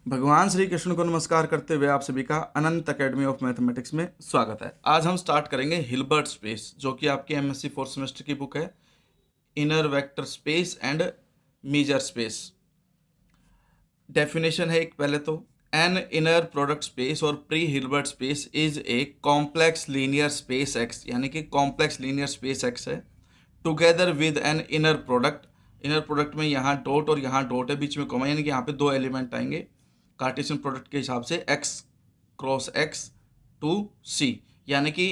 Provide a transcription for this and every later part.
भगवान श्री कृष्ण को नमस्कार करते हुए आप सभी का अनंत एकेडमी ऑफ मैथमेटिक्स में स्वागत है। आज हम स्टार्ट करेंगे हिल्बर्ट स्पेस, जो कि आपकी एमएससी फोर्थ सेमेस्टर की बुक है, inner vector space and measure space. Definition है एक पहले तो, एन इनर प्रोडक्ट स्पेस और pre Hilbert space is a complex linear space x, यानी कि कॉम्प्लेक्स लीनियर स्पेस एक्स है, together with an inner product. Inner product में यहाँ डॉट और यहाँ डॉट है, बीच में कॉमा, यानी कि यहाँ पे दो एलिमेंट आएंगे कार्टेशियन प्रोडक्ट के हिसाब से, एक्स क्रॉस एक्स टू सी, यानी कि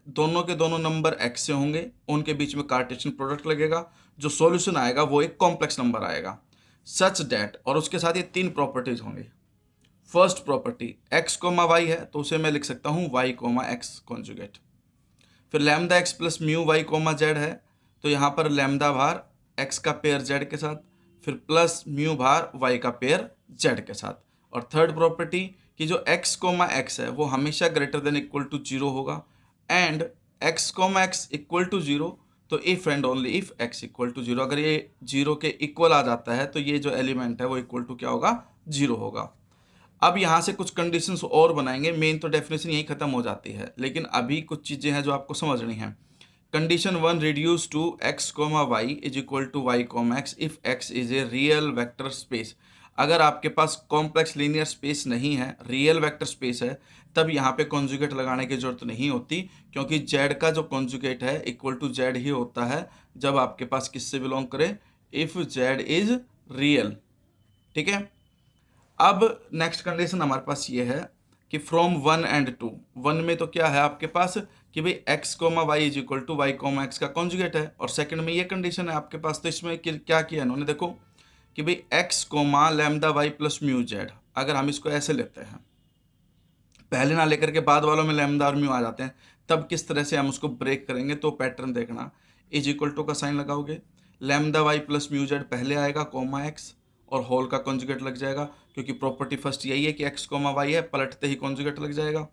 दोनों के दोनों नंबर एक्स से होंगे, उनके बीच में कार्टेशियन प्रोडक्ट लगेगा, जो सॉल्यूशन आएगा वो एक कॉम्प्लेक्स नंबर आएगा। सच डैट, और उसके साथ ये तीन प्रॉपर्टीज होंगे। First property x comma y है, तो उसे मैं लिख सकता हूँ वाई कोमा एक्स कॉन्जुगेट। फिर lambda x plus mu y comma z है, तो यहाँ पर लैम्डा भार एक्स का पेयर जेड के साथ, फिर प्लस म्यू भार वाई का पेयर जेड के साथ। और थर्ड प्रॉपर्टी कि जो एक्स कोमा एक्स है वो हमेशा greater than equal to zero होगा, and x comma x equal to zero, तो if and only if x equal to zero, अगर ये जीरो के इक्वल आ जाता है तो ये जो एलिमेंट है वो इक्वल टू क्या होगा, जीरो होगा। अब यहाँ से कुछ कंडीशंस और बनाएंगे, मेन तो डेफिनेशन यही खत्म हो जाती है, लेकिन अभी कुछ चीज़ें हैं जो आपको समझनी है। Condition one, reduce to x comma y is equal to y comma x if x is a real vector space. अगर आपके पास कॉम्प्लेक्स लीनियर स्पेस नहीं है, रियल वेक्टर स्पेस है, तब यहाँ पे कॉन्जुगेट लगाने की जरूरत नहीं होती, क्योंकि जेड का जो कॉन्जुगेट है इक्वल टू जेड ही होता है जब आपके पास किससे बिलोंग करे, इफ जेड इज रियल। ठीक है। अब नेक्स्ट कंडीशन हमारे पास ये है कि from one and two, one में तो क्या है आपके पास कि भाई x comma y is equal to y comma x का कॉन्जुगेट है, और सेकंड में ये कंडीशन है आपके पास। तो इसमें क्या किया इन्होंने, देखो कि भाई x comma lambda y plus mu z, अगर हम इसको ऐसे लेते हैं, पहले ना लेकर के बाद वालों में लैम्डा और म्यू आ जाते हैं, तब किस तरह से हम उसको ब्रेक करेंगे, तो पैटर्न देखना, इज इक्वल टू का साइन लगाओगे, lambda y plus mu z पहले आएगा, कोमा एक्स, और होल का कॉन्जुगेट लग जाएगा, क्योंकि प्रॉपर्टी फर्स्ट यही है कि एक्स कोमा वाई है, पलटते ही कॉन्जुगेट लग जाएगा।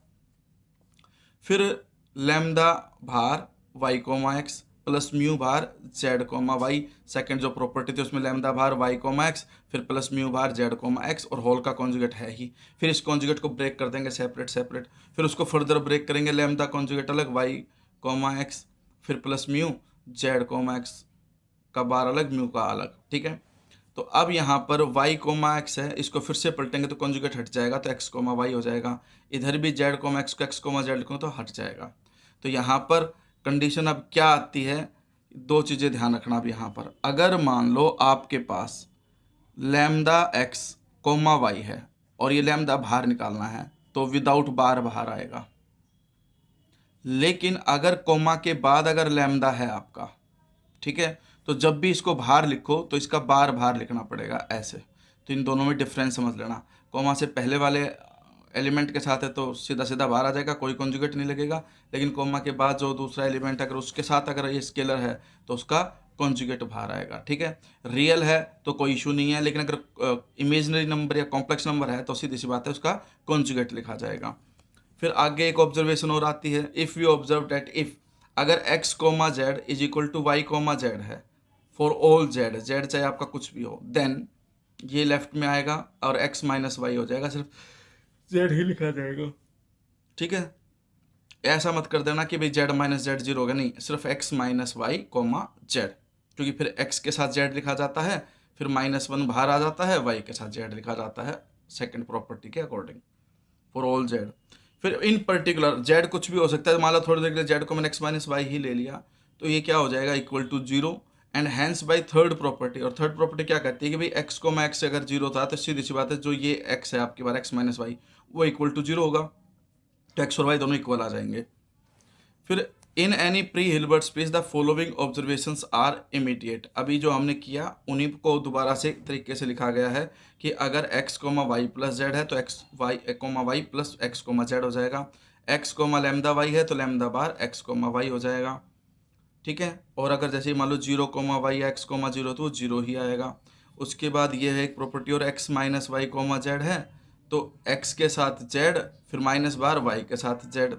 फिर lambda bar y comma x plus mu bar z comma y, second जो प्रॉपर्टी थी उसमें lambda bar y comma x, फिर plus mu bar z comma x, और होल का कॉन्जुगेट है ही। फिर इस कॉन्जुगेट को ब्रेक कर देंगे सेपरेट सेपरेट, फिर उसको फर्दर ब्रेक करेंगे, लैम्डा कॉन्जुगेट अलग, वाई कोमा एक्स, फिर plus mu z comma x का बार अलग, म्यू का अलग। ठीक है। तो अब यहाँ पर y कोमा एक्स है, इसको फिर से पलटेंगे तो कॉन्जुगेट हट जाएगा, तो x कोमा वाई हो जाएगा। इधर भी z कोमा एक्स को x कोमा जेड लिखूँ तो हट जाएगा। तो यहाँ पर कंडीशन अब क्या आती है, दो चीज़ें ध्यान रखना। अब यहाँ पर अगर मान लो आपके पास लैम्डा x कोमा वाई है और ये लैम्डा बाहर निकालना है, तो विदाउट बार बाहर आएगा। लेकिन अगर कोमा के बाद अगर लैम्डा है आपका, ठीक है, तो जब भी इसको बाहर लिखो तो इसका बार बाहर लिखना पड़ेगा ऐसे। तो इन दोनों में डिफरेंस समझ लेना, कॉमा से पहले वाले एलिमेंट के साथ है तो सीधा सीधा बाहर आ जाएगा, कोई कॉन्जुगेट नहीं लगेगा, लेकिन कॉमा के बाद जो दूसरा एलिमेंट अगर उसके साथ अगर ये स्केलर है तो उसका कॉन्जुगेट बाहर आएगा। ठीक है। रियल है तो कोई इशू नहीं है, लेकिन अगर इमेजनरी नंबर या कॉम्प्लेक्स नंबर है तो सीधी सी बात है उसका कॉन्जुगेट लिखा जाएगा। फिर आगे एक ऑब्जर्वेशन और आती है, if you observe that if अगर x comma z is equal to y comma z है फॉर ऑल जेड, जेड चाहे आपका कुछ भी हो, देन ये लेफ्ट में आएगा और x माइनस वाई हो जाएगा, सिर्फ जेड ही लिखा जाएगा। ठीक है। ऐसा मत कर देना कि भाई जेड माइनस जेड जीरो होगा, नहीं, सिर्फ x minus y comma z, क्योंकि फिर x के साथ जेड लिखा जाता है, फिर -1 बाहर आ जाता है, y के साथ जेड लिखा जाता है सेकेंड प्रॉपर्टी के अकॉर्डिंग फॉर ऑल जेड। फिर इन पर्टिकुलर जेड कुछ भी हो सकता है, मान लो थोड़ी देर के लिए जेड को मैंने x माइनस वाई ही ले लिया, तो ये क्या हो जाएगा, equal to zero, and hence by third property. और थर्ड प्रॉपर्टी क्या कहती है कि भाई x को x अगर जीरो था तो सीधी सी बात है जो ये x है आपके पास x माइनस वाई वो इक्वल टू जीरो होगा, तो x और y दोनों इक्वल आ जाएंगे। फिर in any pre Hilbert space the following observations are immediate. अभी जो हमने किया उन्हीं को दोबारा से तरीके से लिखा गया है कि अगर x comma y plus z है तो x y comma y plus x comma z हो जाएगा, x कोमा लैम्डा वाई है तो lambda bar x comma y हो जाएगा। ठीक है। और अगर जैसे मान लो zero comma y x comma zero तो वो जीरो ही आएगा। उसके बाद ये है एक प्रॉपर्टी, और x minus y comma z है तो x के साथ z, फिर माइनस बार y के साथ z,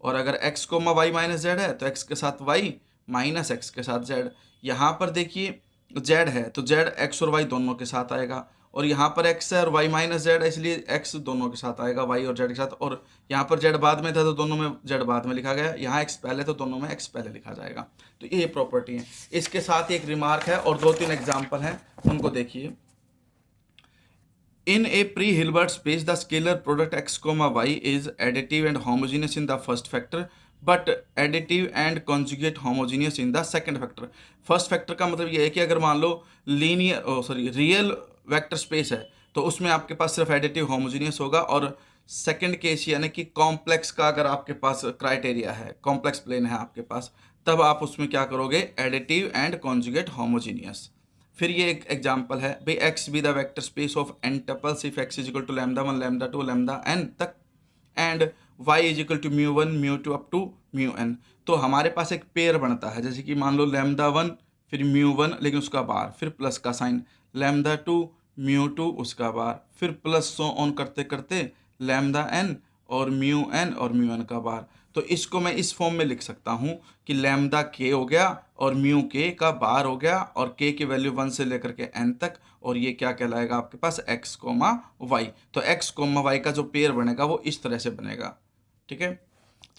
और अगर x comma y minus z है तो x के साथ y माइनस एक्स के साथ z। यहाँ पर देखिए z है तो z x और y दोनों के साथ आएगा, और यहाँ पर x है और y माइनस जेड है, इसलिए x दोनों के साथ आएगा, y और z के साथ। और यहाँ पर z बाद में था तो दोनों में z बाद में लिखा गया, यहाँ x पहले तो दोनों में x पहले लिखा जाएगा। तो ये प्रॉपर्टी है। इसके साथ एक रिमार्क है और 2-3 एग्जाम्पल हैं, उनको देखिए। In a pre-Hilbert space, the scalar product x comma y is additive and homogeneous in the first factor, but additive and conjugate homogeneous in the second factor. First factor का मतलब ये है कि अगर मान लो रियल वेक्टर स्पेस है तो उसमें आपके पास सिर्फ एडिटिव होमोजीनियस होगा, और सेकंड केस यानी कि कॉम्प्लेक्स का अगर आपके पास क्राइटेरिया है, कॉम्प्लेक्स प्लेन है आपके पास, तब आप उसमें क्या करोगे, एडिटिव एंड कॉन्जुगेट होमोजीनियस। फिर ये एक एग्जांपल है भाई, x be the vector space of n tuples if x is equal to lambda 1 lambda 2 lambda n तक, and y is equal to mu 1 mu 2 up to mu n। तो हमारे पास एक pair बनता है, जैसे कि मान लो लैम्डा 1 फिर म्यू 1 लेकिन उसका बार, फिर प्लस का साइन, लैम्डा 2 म्यू 2 उसका बार, फिर प्लस सो ऑन करते करते लैम्डा n और म्यू n और म्यू n का बार। तो इसको मैं इस फॉर्म में लिख सकता हूँ कि लैम्डा k हो गया और म्यू k का बार हो गया, और k की वैल्यू 1 से लेकर के n तक, और ये क्या कहलाएगा आपके पास x कोमा y। तो x कोमा y का जो पेयर बनेगा वो इस तरह से बनेगा, ठीक है।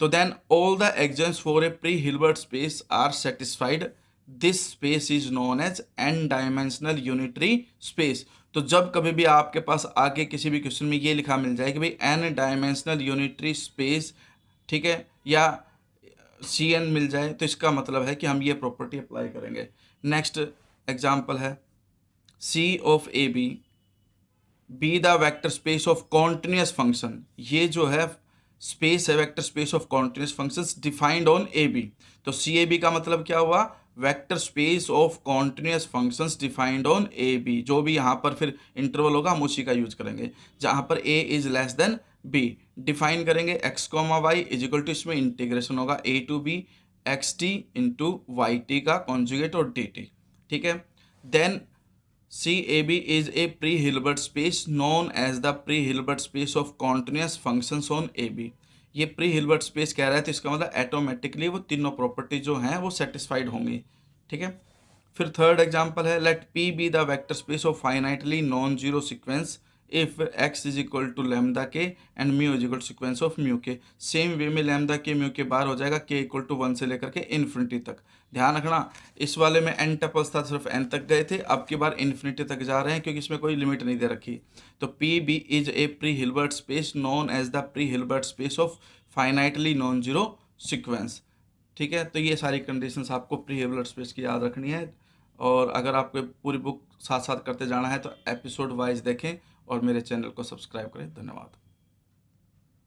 तो then all the axioms for a pre Hilbert space are satisfied, this space is known as n dimensional unitary space. तो जब कभी भी आपके पास आगे किसी भी क्वेश्चन में ये लिखा मिल जाए कि भाई n डायमेंशनल यूनिटरी स्पेस, ठीक है, या Cn मिल जाए, तो इसका मतलब है कि हम ये प्रॉपर्टी अप्लाई करेंगे। नेक्स्ट एग्जांपल है C of a b the vector space of continuous function. ये जो है स्पेस है vector space of continuous functions defined on a b. तो सी ए बी का मतलब क्या हुआ, vector space of continuous functions defined on a b. जो भी यहाँ पर फिर इंटरवल होगा हम उसी का यूज करेंगे, जहाँ पर a is less than b define करेंगे। X comma y is equal to, इसमें इंटीग्रेशन होगा a to b x t into y t का कॉन्जुगेट और डी टी, ठीक है। Then CAB is a pre-Hilbert space known as the pre-Hilbert space of continuous functions on AB। ये pre-Hilbert space कह रहा है तो इसका मतलब ऑटोमेटिकली वो तीनों प्रॉपर्टी जो हैं वो सेटिस्फाइड होंगी, ठीक है। फिर थर्ड एग्जांपल है, let P be the vector space of finitely non zero sequence if x is equal to lambda k and mu is equal to sequence of mu k. Same way में lambda के mu के बार हो जाएगा k equal to 1 से लेकर के infinity तक। ध्यान रखना, इस वाले में n टपल्स था, सिर्फ n तक गए थे, अब की बार इन्फिनिटी तक जा रहे हैं क्योंकि इसमें कोई लिमिट नहीं दे रखी। तो P B is a pre Hilbert space known as the pre Hilbert space of finitely non zero sequence, ठीक है। तो ये सारी कंडीशंस आपको प्री हिल्बर्ट स्पेस की याद रखनी है, और अगर आपको पूरी बुक साथ साथ करते जाना है तो एपिसोड वाइज देखें और मेरे चैनल को सब्सक्राइब करें। धन्यवाद।